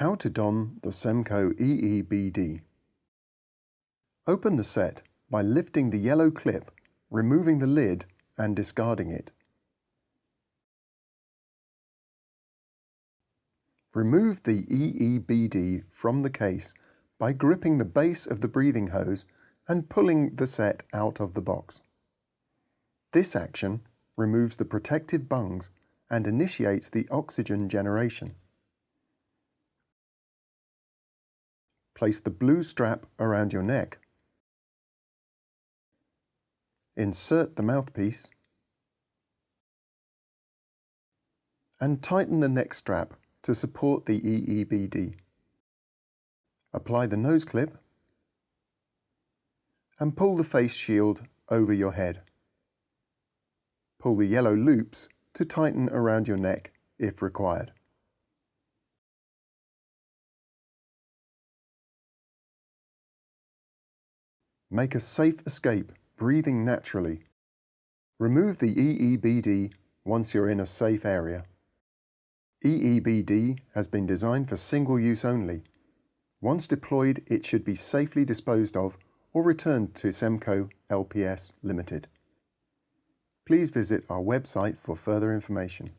How to don the Semmco EEBD. Open the set by lifting the yellow clip, removing the lid and discarding it. Remove the EEBD from the case by gripping the base of the breathing hose and pulling the set out of the box. This action removes the protective bungs and initiates the oxygen generation. Place the blue strap around your neck. Insert the mouthpiece and tighten the neck strap to support the EEBD. Apply the nose clip and pull the face shield over your head. Pull the yellow loops to tighten around your neck if required. Make a safe escape breathing naturally. Remove the EEBD once you're in a safe area. EEBD has been designed for single use only. Once deployed, it should be safely disposed of or returned to Semmco LPS Limited. Please visit our website for further information.